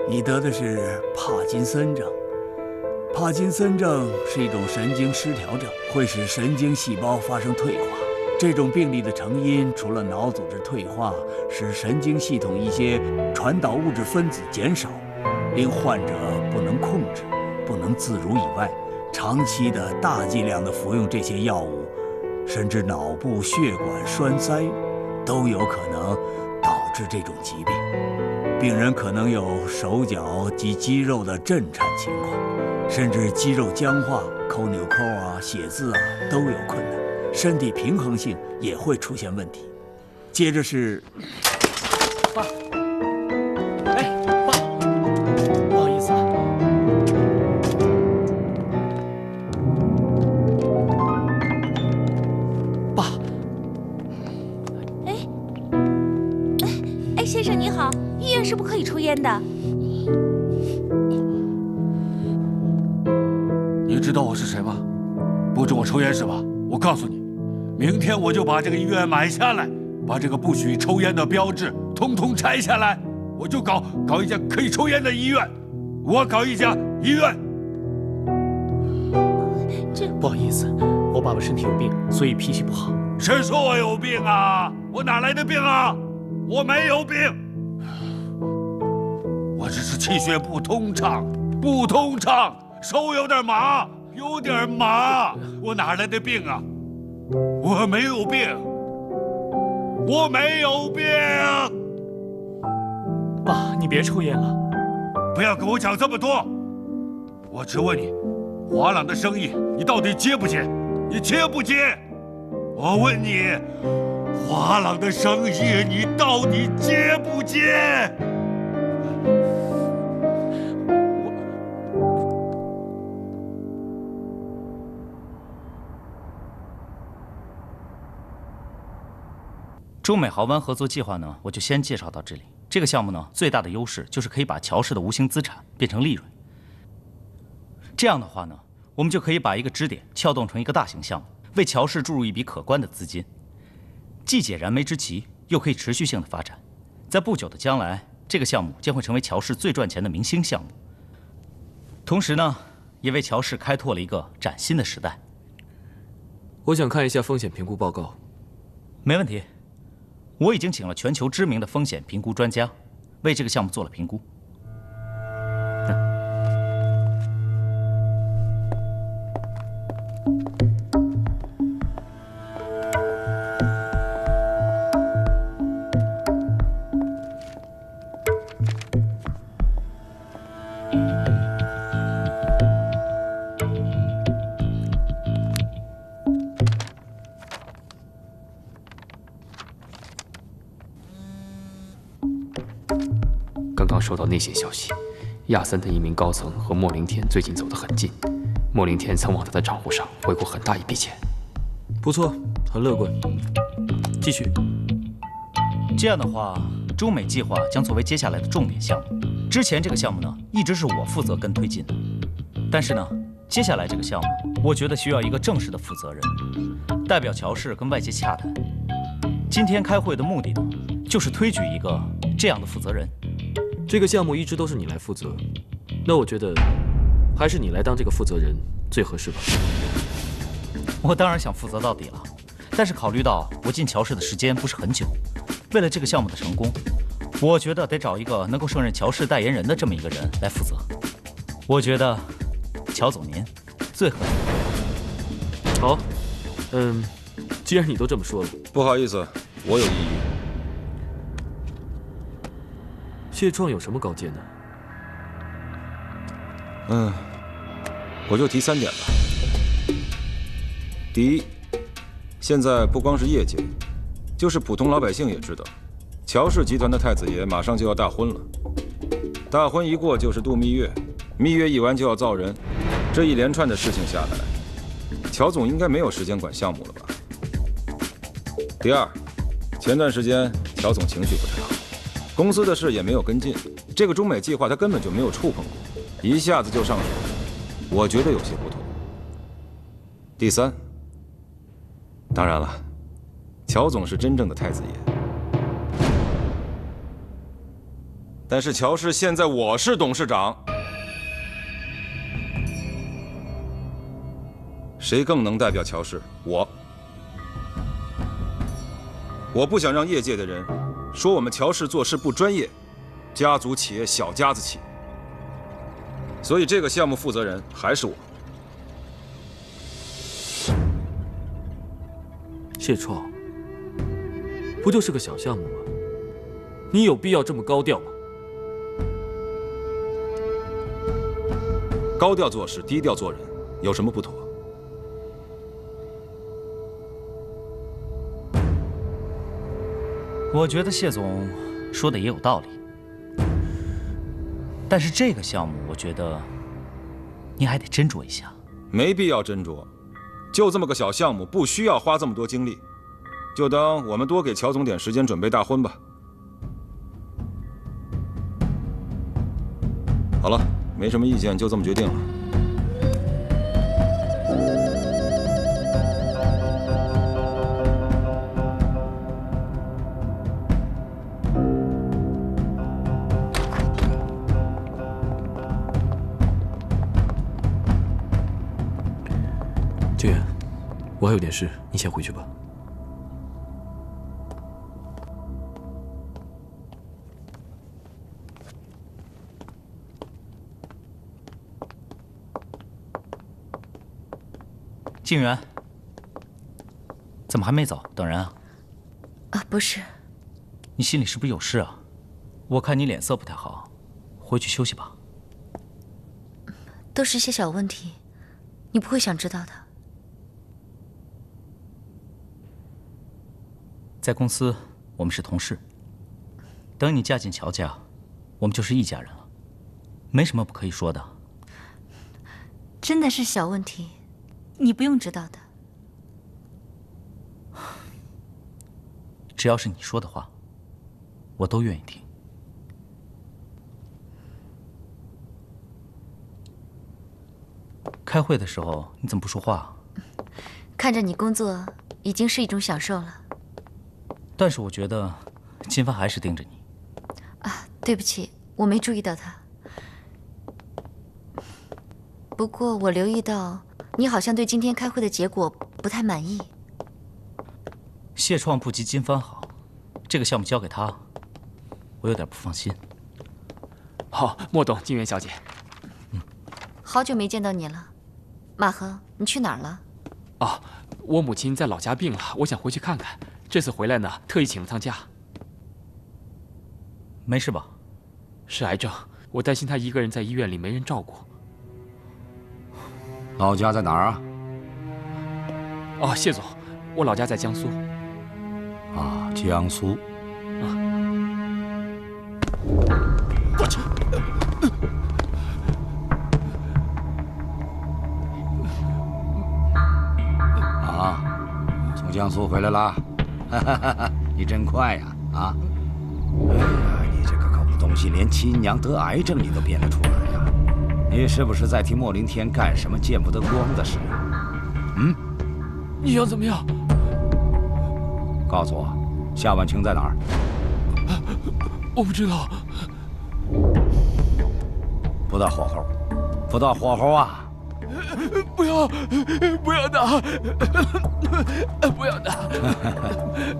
你得的是帕金森症。帕金森症是一种神经失调症，会使神经细胞发生退化。这种病例的成因，除了脑组织退化使神经系统一些传导物质分子减少，令患者不能控制、不能自如以外，长期的大剂量的服用这些药物，甚至脑部血管栓塞，都有可能导致这种疾病。病人可能有手脚及肌肉的震颤情况，甚至肌肉僵化、抠纽扣啊、写字啊都有困难，身体平衡性也会出现问题。接着是，爸，哎，爸，不好意思啊。爸，哎，先生你好，医院是不可以抽烟的。你知道我是谁吗？不准我抽烟是吧？我告诉你，明天我就把这个医院买下来，把这个不许抽烟的标志统统拆下来，我就搞一家可以抽烟的医院。我搞一家医院。不好意思，我爸爸身体有病，所以脾气不好。谁说我有病啊？我哪来的病啊？我没有病，我只是气血不通畅，手有点麻，我哪来的病啊？我没有病，爸，你别抽烟了。不要跟我讲这么多，我只问你，华朗的生意你到底接不接？你接不接？我问你，华朗的生意你到底接不接？中美豪湾合作计划呢，我就先介绍到这里。这个项目呢，最大的优势就是可以把乔氏的无形资产变成利润。这样的话呢，我们就可以把一个支点撬动成一个大型项目，为乔氏注入一笔可观的资金，既解燃眉之急，又可以持续性的发展。在不久的将来，这个项目将会成为乔氏最赚钱的明星项目。同时呢，也为乔氏开拓了一个崭新的时代。我想看一下风险评估报告。没问题。我已经请了全球知名的风险评估专家，为这个项目做了评估。刚收到内线消息，亚森的一名高层和莫凌天最近走得很近，莫凌天曾往他的账户上汇过很大一笔钱。不错，很乐观。继续。这样的话，中美计划将作为接下来的重点项目。之前这个项目呢，一直是我负责跟推进的，但是呢，接下来这个项目，我觉得需要一个正式的负责人，代表乔氏跟外界洽谈。今天开会的目的呢，就是推举一个这样的负责人。这个项目一直都是你来负责，那我觉得还是你来当这个负责人最合适吧。我当然想负责到底了，但是考虑到我进乔氏的时间不是很久，为了这个项目的成功，我觉得得找一个能够胜任乔氏代言人的这么一个人来负责。我觉得乔总您最合适。好，既然你都这么说了，不好意思，我有异议。谢创有什么高见呢？我就提3点吧。第一，现在不光是业界，就是普通老百姓也知道，乔氏集团的太子爷马上就要大婚了。大婚一过就是度蜜月，蜜月一完就要造人，这一连串的事情下来，乔总应该没有时间管项目了吧？第二，前段时间乔总情绪不太好。公司的事也没有跟进，这个中美计划他根本就没有触碰过，一下子就上手，我觉得有些不妥。第三，当然了，乔总是真正的太子爷，但是乔氏现在我是董事长，谁更能代表乔氏？我。我不想让业界的人说我们乔氏做事不专业，家族企业小家子气。所以这个项目负责人还是我。谢创，不就是个小项目吗？你有必要这么高调吗？高调做事，低调做人，有什么不妥？我觉得谢总说的也有道理，但是这个项目，我觉得您还得斟酌一下。没必要斟酌，就这么个小项目，不需要花这么多精力，就当我们多给乔总点时间准备大婚吧。好了，没什么意见，就这么决定了。静远，我还有点事，你先回去吧。静远，怎么还没走？等人啊？不是，你心里是不是有事啊？我看你脸色不太好，回去休息吧。都是些小问题，你不会想知道的。在公司，我们是同事。等你嫁进乔家，我们就是一家人了，没什么不可以说的。真的是小问题，你不用知道的。只要是你说的话，我都愿意听。开会的时候你怎么不说话？看着你工作已经是一种享受了。但是我觉得金帆还是盯着你。对不起，我没注意到他。不过我留意到你好像对今天开会的结果不太满意。谢创不及金帆好，这个项目交给他，我有点不放心。好，莫董，静远小姐。好久没见到你了，马恒，你去哪儿了？哦，我母亲在老家病了，我想回去看看。这次回来呢，特意请了趟假。没事吧？是癌症，我担心她一个人在医院里没人照顾。老家在哪儿啊？哦，谢总，我老家在江苏。啊，江苏。过去。啊，从江苏回来啦？哈哈哈哈，你真快呀！啊，哎呀，你这个狗东西，连亲娘得癌症你都辨得出来呀？你是不是在替莫林天干什么见不得光的事啊？嗯？你想怎么样？告诉我，夏婉清在哪儿？我不知道。不到火候，不到火候啊！不要，不要打，不要打！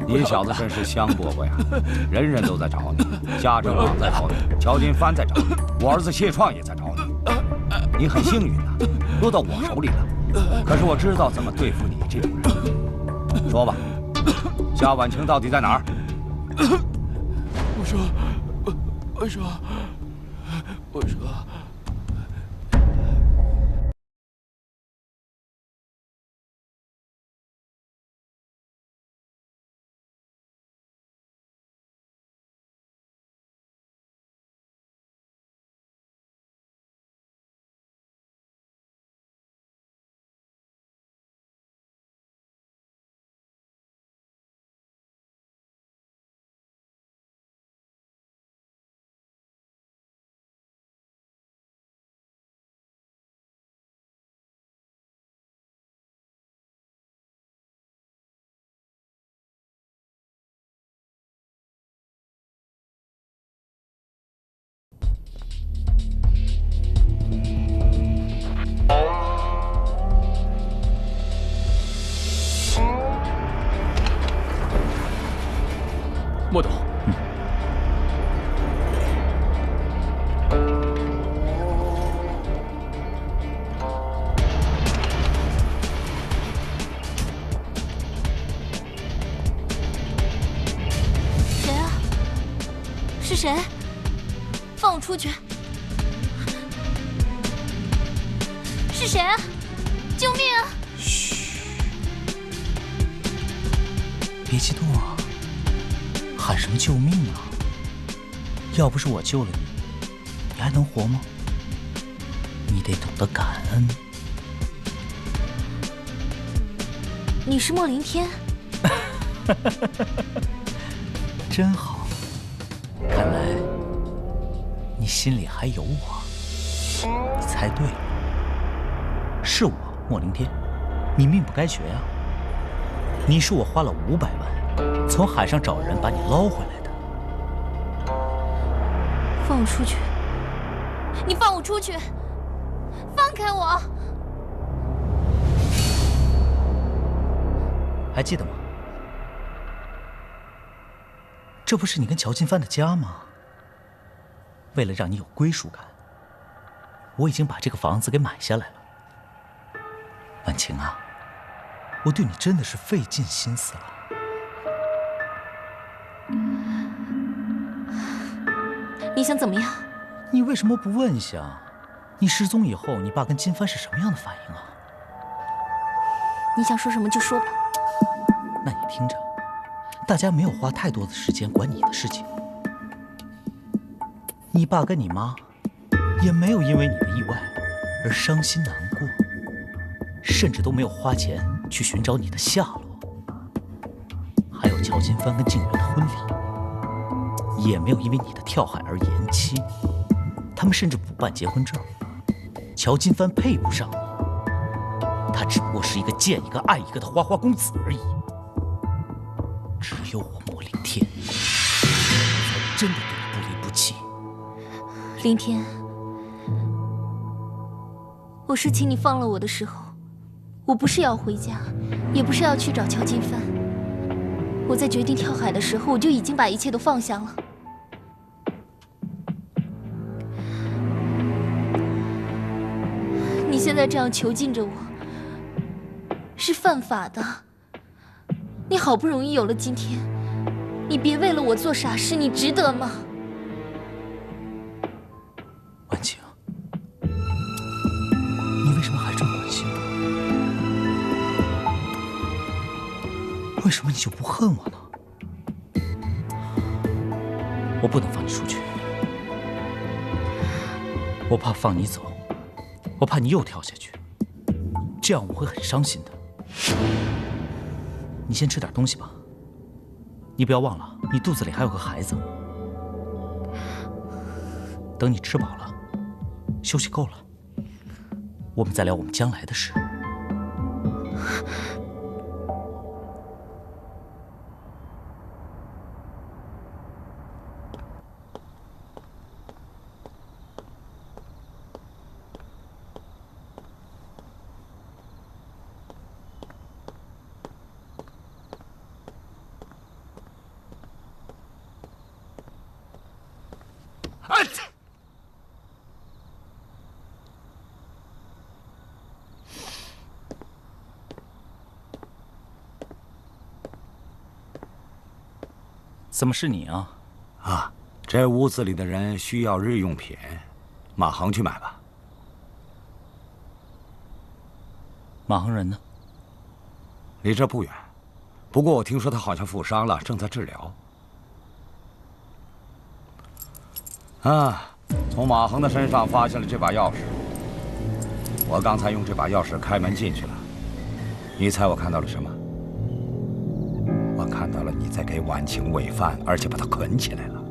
你小子真是香饽饽呀，人人都在找你，夏正朗在找你，乔金帆在找你，我儿子谢创也在找你。你很幸运呐，落到我手里了。可是我知道怎么对付你这种人。说吧，夏婉清到底在哪儿？我说。莫董。谁啊？是谁？放我出去！是谁啊？救命啊！嘘，别激动啊！喊什么救命啊？要不是我救了你，你还能活吗？你得懂得感恩。你是莫林天？真好，看来你心里还有我。你猜对了，是我莫凌天。你命不该绝啊！你是我花了500万从海上找人把你捞回来的。放我出去！你放我出去！放开我！还记得吗？这不是你跟乔金帆的家吗？为了让你有归属感，我已经把这个房子给买下来了。婉晴啊，我对你真的是费尽心思了。你想怎么样？你为什么不问一下，你失踪以后，你爸跟金帆是什么样的反应啊？你想说什么就说吧。那你听着，大家没有花太多的时间管你的事情。你爸跟你妈也没有因为你的意外而伤心难过，甚至都没有花钱去寻找你的下落。还有乔金帆跟静媛的婚礼，也没有因为你的跳海而延期，他们甚至补办结婚证。乔金帆配不上你，他只不过是一个见一个爱一个的花花公子而已。只有我莫凌天，才真的对你不离不弃。凌天，我是请你放了我的时候，我不是要回家，也不是要去找乔金帆。我在决定跳海的时候，我就已经把一切都放下了。你现在这样囚禁着我，是犯法的。你好不容易有了今天，你别为了我做傻事，你值得吗？婉晴，你为什么还这么关心我？为什么你就不恨我呢？我不能放你出去，我怕放你走，我怕你又跳下去，这样我会很伤心的。你先吃点东西吧，你不要忘了，你肚子里还有个孩子。等你吃饱了，休息够了，我们再聊我们将来的事。怎么是你啊？啊，这屋子里的人需要日用品，马航去买吧。马航人呢？离这不远，不过我听说他好像负伤了，正在治疗。啊，从马航的身上发现了这把钥匙，我刚才用这把钥匙开门进去了。你猜我看到了什么？我看到了你在给婉晴喂饭，而且把她捆起来了。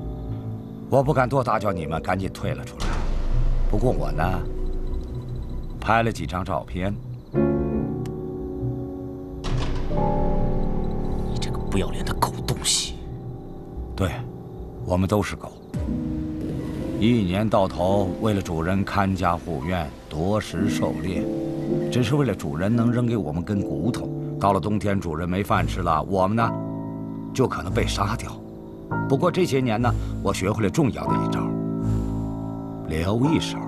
我不敢多打搅你们，赶紧退了出来。不过我呢，拍了几张照片。你这个不要脸的狗东西！对，我们都是狗。一年到头为了主人看家护院、夺食狩猎，只是为了主人能扔给我们根骨头。到了冬天，主人没饭吃了，我们呢，就可能被杀掉。不过这些年呢，我学会了重要的一招，留一手。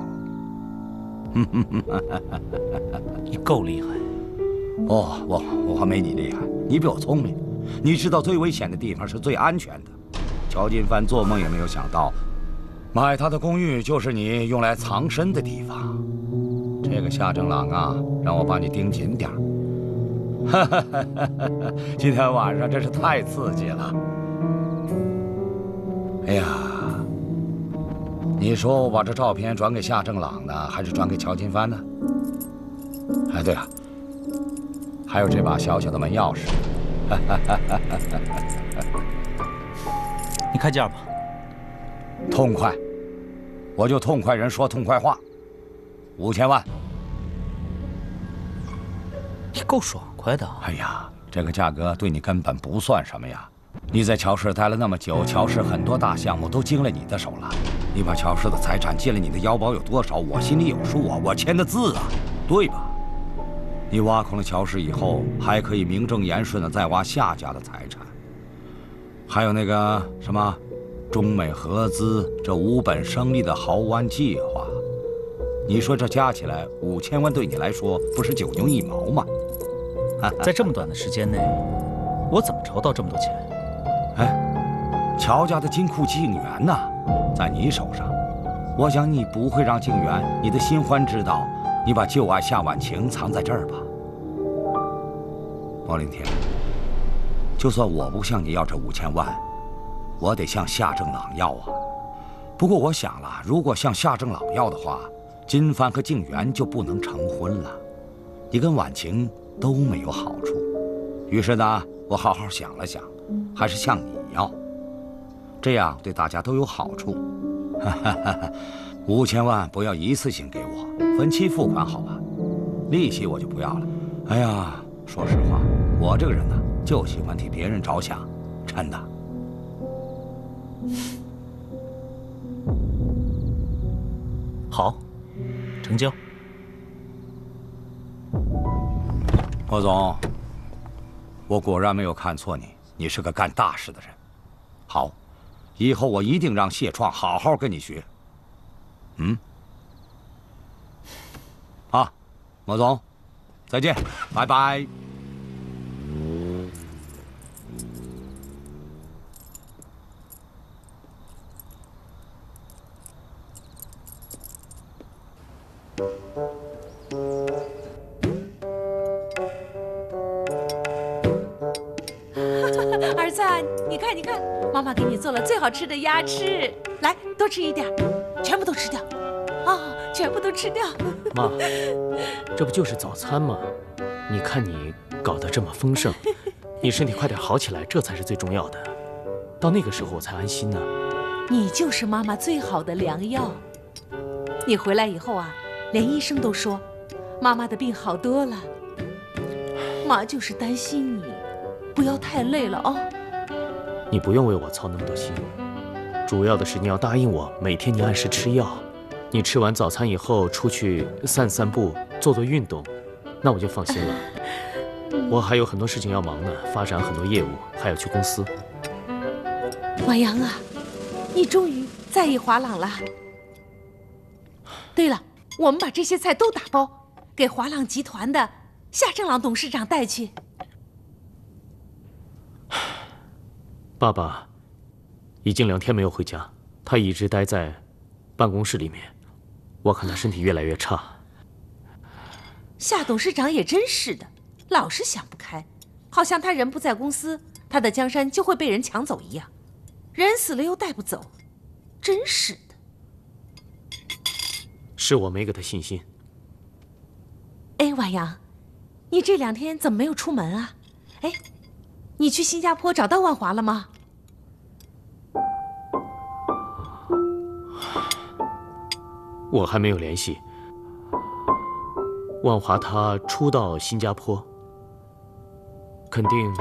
你够厉害。哦，我还没你厉害，你比我聪明。你知道最危险的地方是最安全的。乔金帆做梦也没有想到，买他的公寓就是你用来藏身的地方。这个夏正朗啊，让我把你盯紧点儿。今天晚上真是太刺激了。哎呀，你说我把这照片转给夏正朗呢，还是转给乔金帆呢？哎，对了，还有这把小小的门钥匙。你开价吧。痛快，我就痛快人说痛快话。5000万。你够爽快的。哎呀，这个价格对你根本不算什么呀！你在乔氏待了那么久，乔氏很多大项目都经了你的手了。你把乔氏的财产进了你的腰包有多少，我心里有数啊，我签的字啊，对吧？你挖空了乔氏以后，还可以名正言顺的再挖夏家的财产，还有那个什么中美合资这无本生利的豪湾计划。你说这加起来5000万，对你来说不是九牛一毛吗？在这么短的时间内，我怎么筹到这么多钱？哎，乔家的金库静园呐，在你手上。我想你不会让静园你的新欢知道你把旧爱夏婉晴藏在这儿吧？包凌天，就算我不向你要这5000万，我得向夏正朗要啊。不过我想了，如果向夏正朗要的话，金帆和静园就不能成婚了，你跟婉晴都没有好处。于是呢，我好好想了想，还是向你要，这样对大家都有好处。5000万不要一次性给我，分期付款好吧？利息我就不要了。哎呀，说实话，我这个人呢，就喜欢替别人着想，真的。好，成交。莫总，我果然没有看错你，你是个干大事的人。好，以后我一定让谢创好好跟你学。啊，莫总，再见，拜拜。儿子，你看，你看，妈妈给你做了最好吃的鸭翅，来，多吃一点，全部都吃掉，啊，全部都吃掉。妈，这不就是早餐吗？你看你搞得这么丰盛，你身体快点好起来，这才是最重要的。到那个时候我才安心呢。你就是妈妈最好的良药。你回来以后啊，连医生都说，妈妈的病好多了。妈就是担心你，不要太累了啊。你不用为我操那么多心，主要的是你要答应我，每天你按时吃药。你吃完早餐以后出去散散步，做做运动，那我就放心了。我还有很多事情要忙呢，发展很多业务，还要去公司。婉阳啊，你终于在意华朗了。对了，我们把这些菜都打包，给华朗集团的夏正朗董事长带去。爸爸已经2天没有回家，他一直待在办公室里面，我看他身体越来越差。夏董事长也真是的，老是想不开，好像他人不在公司，他的江山就会被人抢走一样，人死了又带不走，真是的。是我没给他信心。哎，婉阳，你这2天怎么没有出门啊？哎，你去新加坡找到万华了吗？我还没有联系。万华他初到新加坡，肯定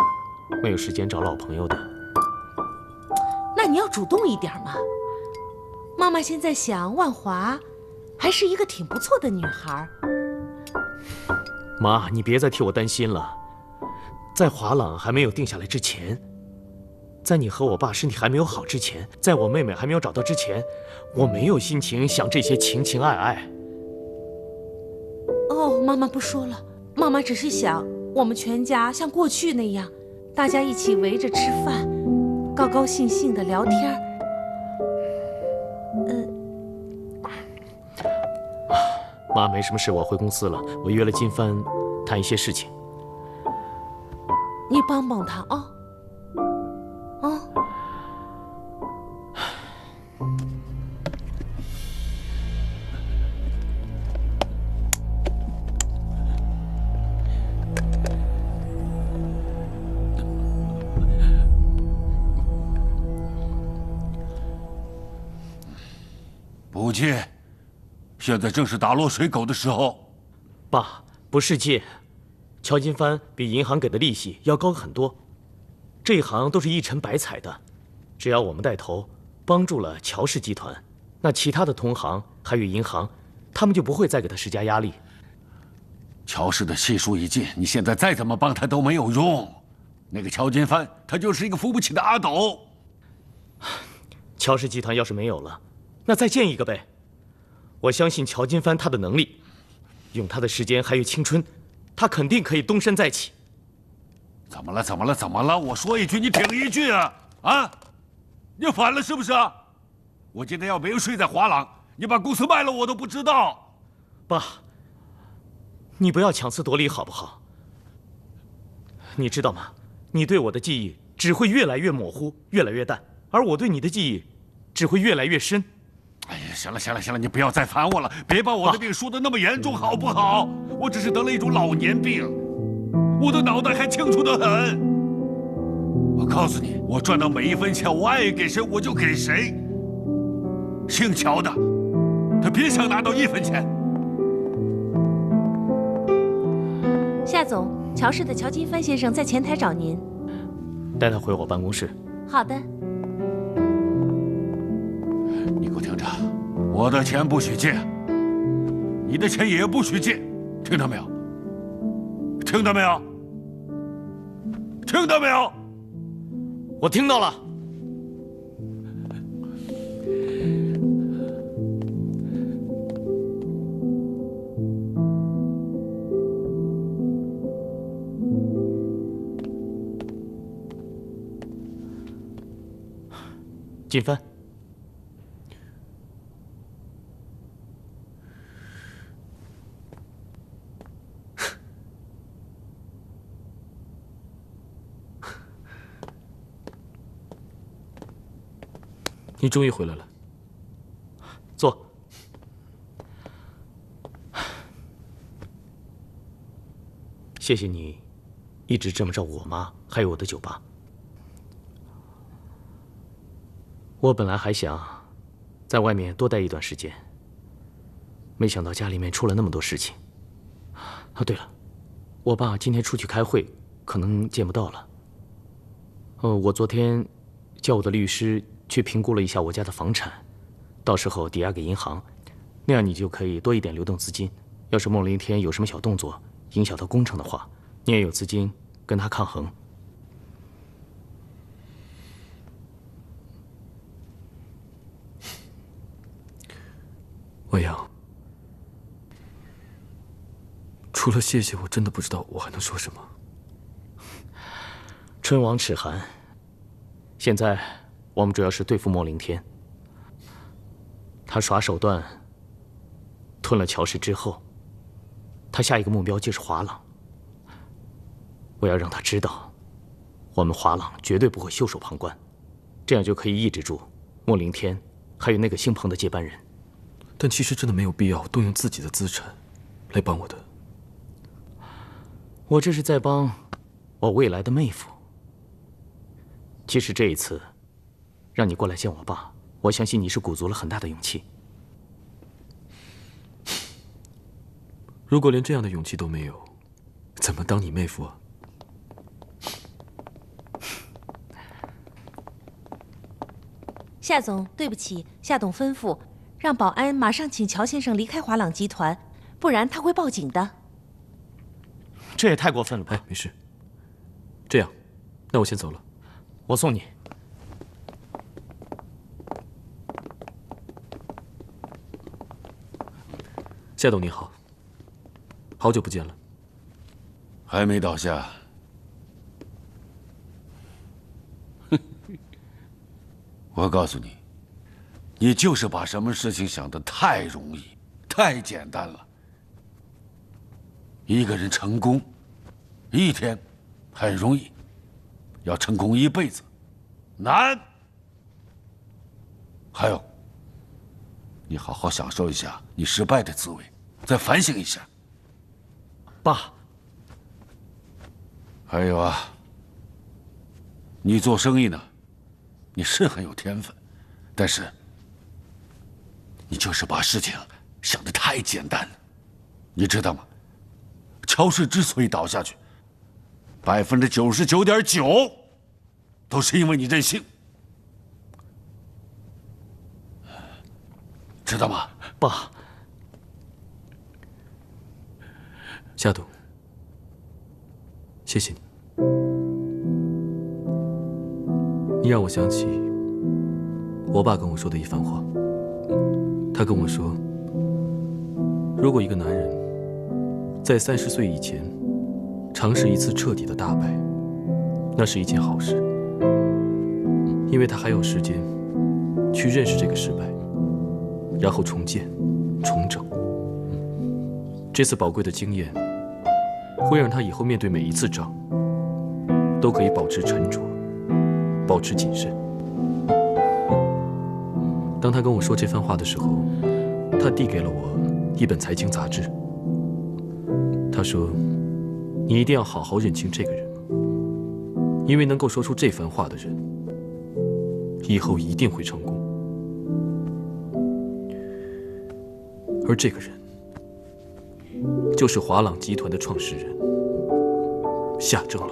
没有时间找老朋友的。那你要主动一点嘛。妈妈现在想，万华还是一个挺不错的女孩。妈，你别再替我担心了。在华朗还没有定下来之前，在你和我爸身体还没有好之前，在我妹妹还没有找到之前，我没有心情想这些情情爱爱。哦，妈妈不说了，妈妈只是想我们全家像过去那样，大家一起围着吃饭，高高兴兴的聊天。妈，没什么事，我回公司了。我约了金帆谈一些事情。你帮帮他啊！不借，现在正是打落水狗的时候。爸，不是借，乔金帆比银行给的利息要高很多。这一行都是一尘百彩的，只要我们带头帮助了乔氏集团，那其他的同行还有银行，他们就不会再给他施加压力。乔氏的系数已尽，你现在再怎么帮他都没有用。那个乔金帆，他就是一个扶不起的阿斗。乔氏集团要是没有了，那再建一个呗。我相信乔金帆他的能力，用他的时间还有青春，他肯定可以东山再起。怎么了？怎么了？怎么了？我说一句你顶一句啊！啊，你反了是不是？我今天要没有睡在华朗，你把公司卖了我都不知道。爸，你不要强词夺理好不好？你知道吗？你对我的记忆只会越来越模糊，越来越淡，而我对你的记忆只会越来越深。哎呀，行了行了行了，你不要再烦我了，别把我的病说得那么严重好不好？我只是得了一种老年病，我的脑袋还清楚得很。我告诉你，我赚到每一分钱，我爱给谁我就给谁。姓乔的，他别想拿到1分钱。夏总，乔氏的乔金帆先生在前台找您。带他回我办公室。好的。你给我听着，我的钱不许借，你的钱也不许借，听到没有？听到没有？听到没有？我听到了。金帆，你终于回来了。坐。谢谢你，一直这么照顾我妈，还有我的酒吧。我本来还想在外面多待一段时间，没想到家里面出了那么多事情。啊，对了，我爸今天出去开会，可能见不到了。我昨天叫我的律师去评估了一下我家的房产，到时候抵押给银行，那样你就可以多一点流动资金。要是孟林天有什么小动作，影响到工程的话，你也有资金跟他抗衡。文阳，除了谢谢，我真的不知道我还能说什么。春王齿寒，现在我们主要是对付莫凌天。他耍手段吞了乔氏之后，他下一个目标就是华朗。我要让他知道，我们华朗绝对不会袖手旁观，这样就可以抑制住莫凌天还有那个姓彭的接班人。但其实真的没有必要动用自己的资产来帮我的。我这是在帮我未来的妹夫。其实这一次让你过来见我爸，我相信你是鼓足了很大的勇气。如果连这样的勇气都没有，怎么当你妹夫啊？夏总，对不起，夏董吩咐让保安马上请乔先生离开华朗集团，不然他会报警的。这也太过分了吧！哎，没事。这样，那我先走了。我送你。夏董你好，好久不见了。还没倒下。我告诉你，你就是把什么事情想得太容易、太简单了。一个人成功，一天很容易，要成功一辈子，难。还有，你好好享受一下你失败的滋味，再反省一下。爸。还有啊，你做生意呢，你是很有天分，但是你就是把事情想得太简单了，你知道吗？乔氏之所以倒下去，99.9%都是因为你任性，知道吗？爸，夏董，谢谢你。你让我想起我爸跟我说的一番话。他跟我说，如果一个男人在30岁以前尝试一次彻底的大败，那是一件好事，因为他还有时间去认识这个失败，然后重建、重整。这次宝贵的经验会让他以后面对每一次仗都可以保持沉着，保持谨慎。当他跟我说这番话的时候，他递给了我一本财经杂志。他说：“你一定要好好认清这个人，因为能够说出这番话的人，以后一定会成功。而这个人，就是华朗集团的创始人夏正朗。”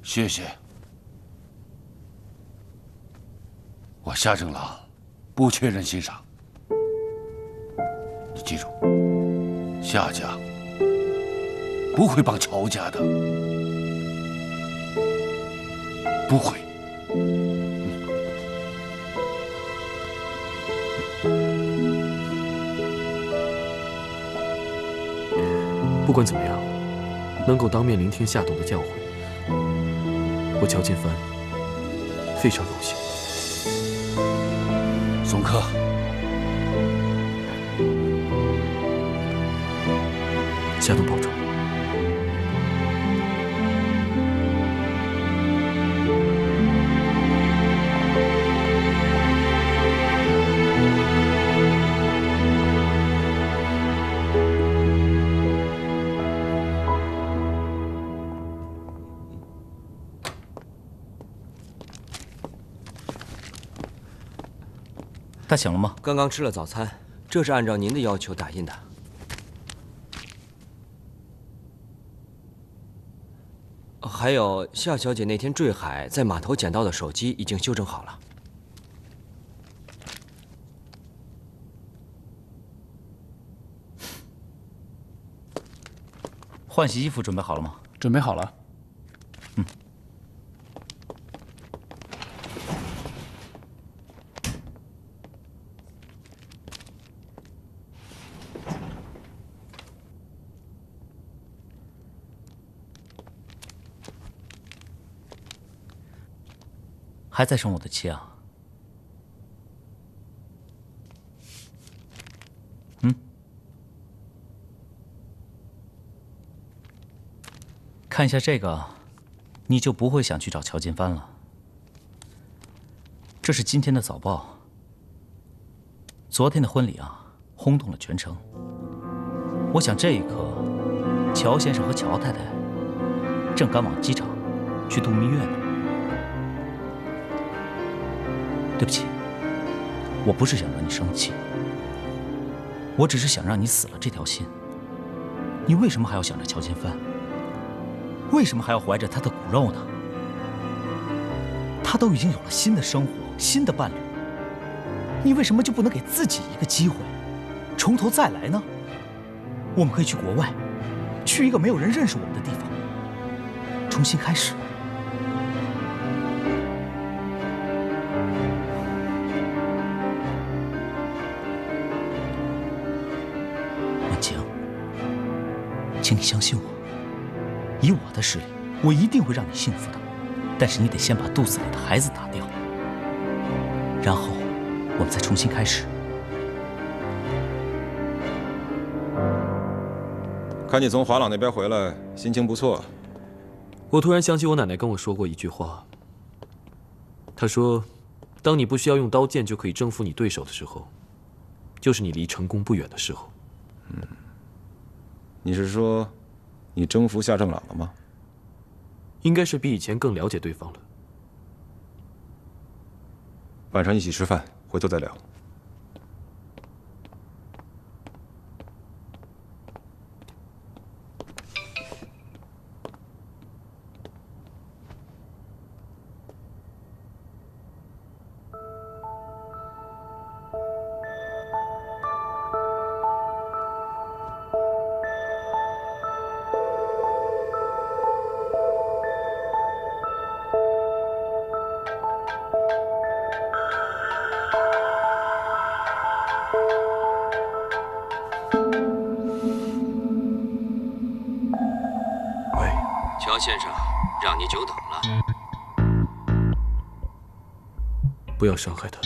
谢谢。我夏正朗不缺人欣赏，你记住，夏家不会帮乔家的，不会。不管怎么样，能够当面聆听夏董的教诲，我乔金帆非常荣幸。送客。夏董保重。他醒了吗？刚刚吃了早餐，这是按照您的要求打印的。还有，夏小姐那天坠海在码头捡到的手机已经修整好了。换洗衣服准备好了吗？准备好了。还在生我的气啊？看一下这个，你就不会想去找乔金帆了。这是今天的早报。昨天的婚礼啊，轰动了全城。我想这一刻，乔先生和乔太太正赶往机场去度蜜月呢。对不起，我不是想惹你生气，我只是想让你死了这条心。你为什么还要想着乔金帆？为什么还要怀着他的骨肉呢？他都已经有了新的生活、新的伴侣，你为什么就不能给自己一个机会，从头再来呢？我们可以去国外，去一个没有人认识我们的地方，重新开始。请你相信我，以我的实力，我一定会让你幸福的。但是你得先把肚子里的孩子打掉，然后我们再重新开始。看你从华朗那边回来，心情不错。我突然想起我奶奶跟我说过一句话，她说：“当你不需要用刀剑就可以征服你对手的时候，就是你离成功不远的时候。”你是说，你征服夏正朗了吗？应该是比以前更了解对方了。晚上一起吃饭，回头再聊。乔先生，让你久等了。不要伤害他。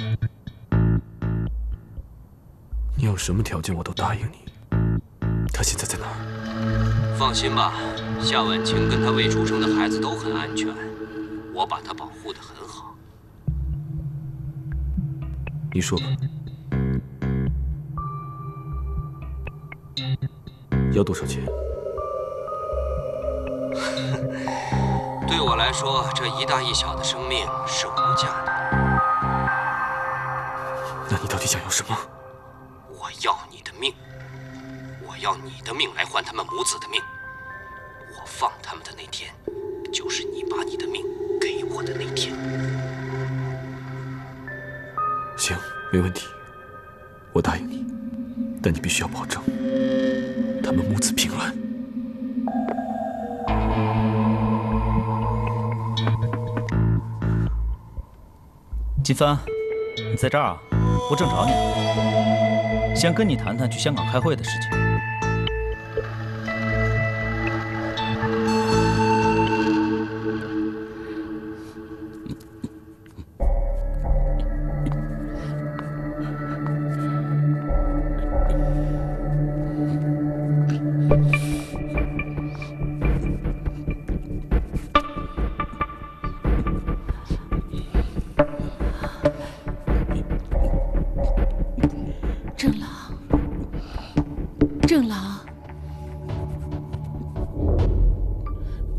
你有什么条件我都答应你。他现在在哪儿？放心吧，夏婉晴跟她未出生的孩子都很安全，我把她保护得很好。你说吧。要多少钱？对我来说，这一大一小的生命是无价的。那你到底想要什么？我要你的命，我要你的命来换他们母子的命。我放他们的那天，就是你把你的命给我的那天。行，没问题，我答应你，但你必须要保证他们母子平安。金帆，你在这儿啊？我正找你，想跟你谈谈去香港开会的事情。正郎，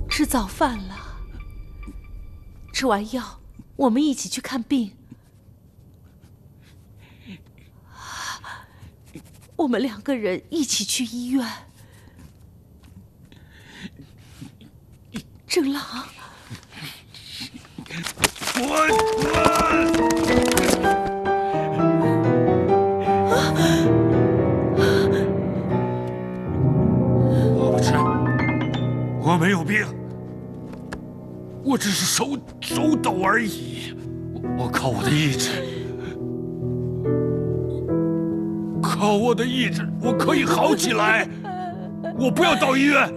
吃早饭了。吃完药，我们一起去看病。我们2个人一起去医院。正郎，我不吃，我没有病，我只是手抖而已。我靠我的意志，靠我的意志，我可以好起来。我不要到医院。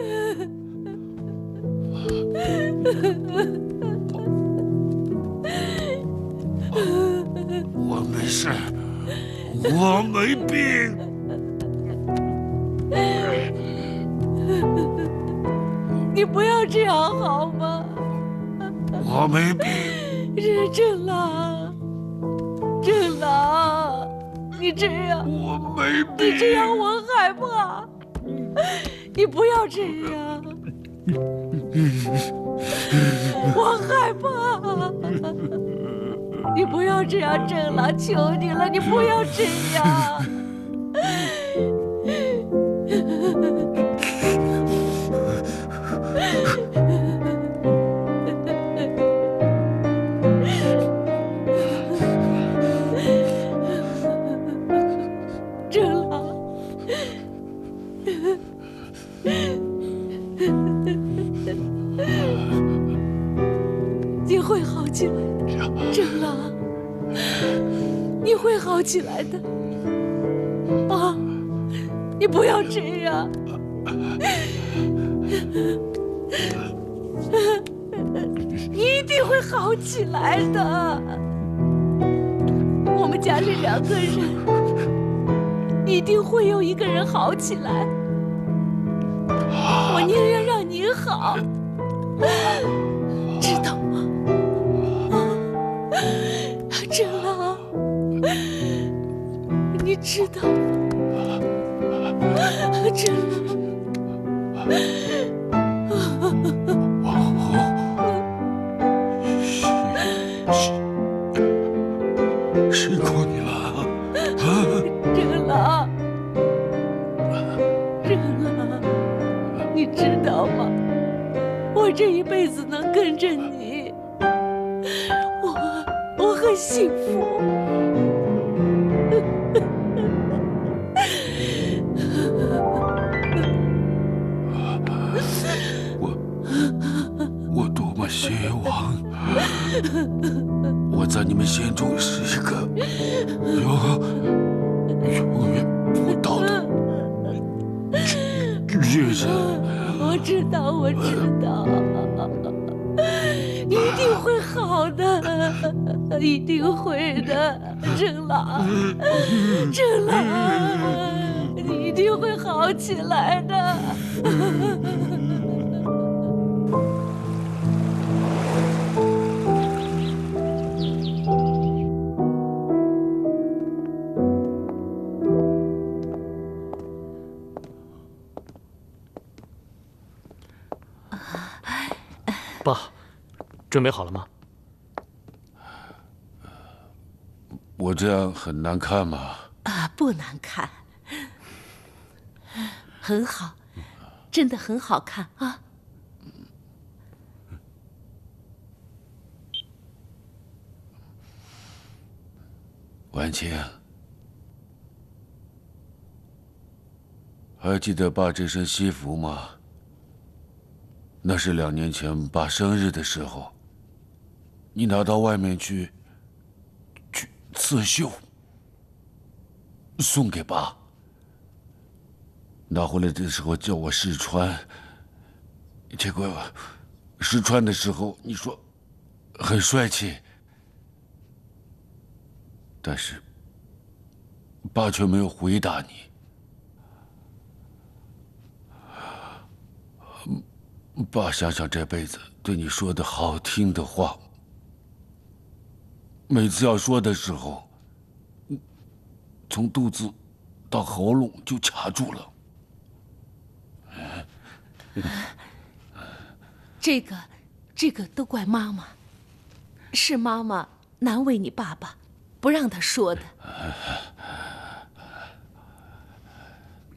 我没事，我没病。你不要这样好吗？我没病。正郎，正郎，你这样，我没病。你这样我害怕。你不要这样，我害怕。你不要这样，正郎，求你了，你不要这样。正郎，你会好起来的，正郎，你会好起来的。啊，你不要这样，你一定会好起来的。我们家里2个人，一定会有一个人好起来。我宁愿让你好，知道吗？真郎，你知道吗？真郎。王后，辛苦你了。真郎，你知道吗？我这一辈子能跟着你，我很幸福。我多么希望我在你们心中是一个永远不到的巨人。我知道，你一定会好的，一定会的，真郎，你一定会好起来的。爸，准备好了吗？我这样很难看吗？不难看，很好，真的很好看啊！婉清，还记得爸这身西服吗？那是2年前爸生日的时候，你拿到外面去刺绣，送给爸。拿回来的时候叫我试穿，结果试穿的时候你说很帅气，但是爸却没有回答你。爸想想这辈子对你说的好听的话，每次要说的时候，从肚子到喉咙就卡住了。这个都怪妈妈，是妈妈难为你爸爸，不让他说的。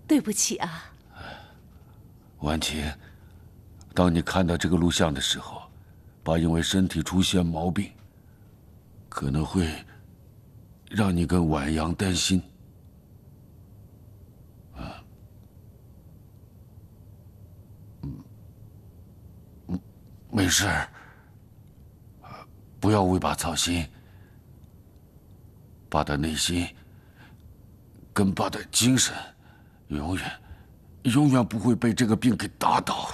对不起啊，婉清。当你看到这个录像的时候，爸因为身体出现毛病，可能会让你跟婉阳担心。没事，不要为爸操心。爸的内心跟爸的精神，永远不会被这个病给打倒。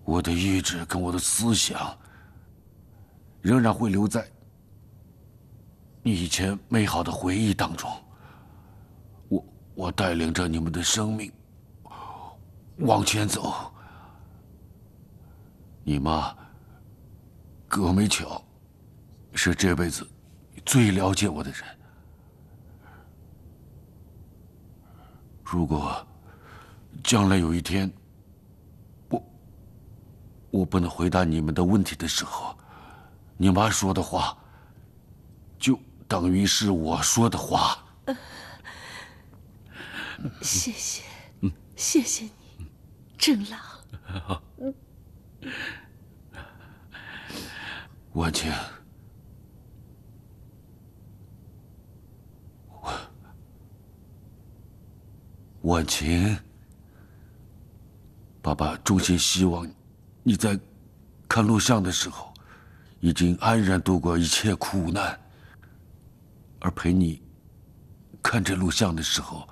我的意志跟我的思想，仍然会留在你以前美好的回忆当中。我带领着你们的生命往前走。你妈葛美巧是这辈子最了解我的人。如果将来有一天，我不能回答你们的问题的时候，你妈说的话，就等于是我说的话。谢谢，谢谢你，郑郎。婉清，婉清，爸爸衷心希望你在看录像的时候，已经安然度过一切苦难，而陪你看这录像的时候，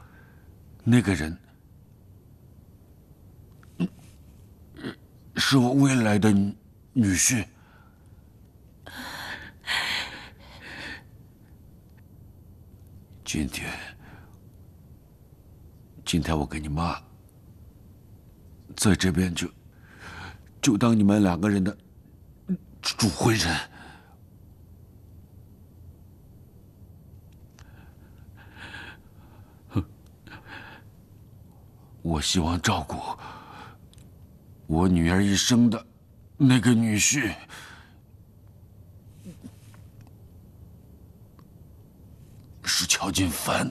那个人是我未来的女婿。今天我跟你妈在这边就当你们2个人的主婚人。我希望照顾我女儿一生的那个女婿，是乔金帆。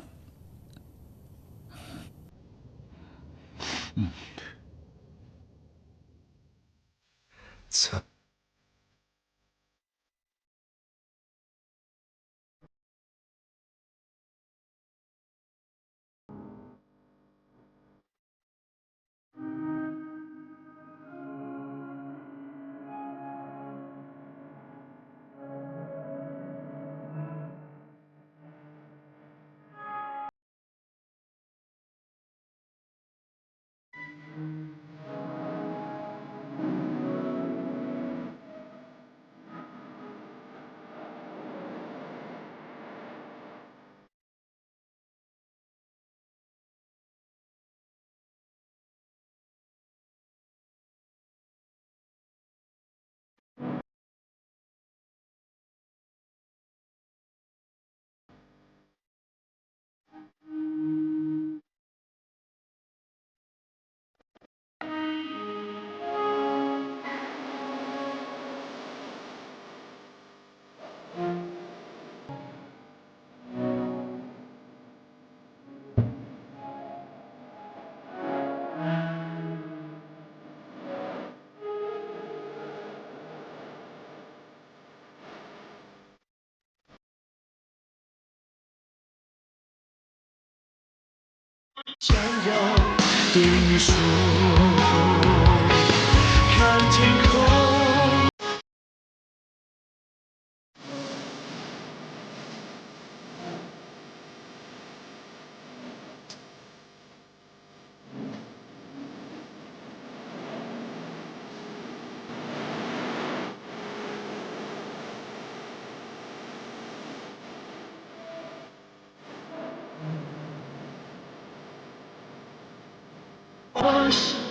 想要对你说，看天空。我是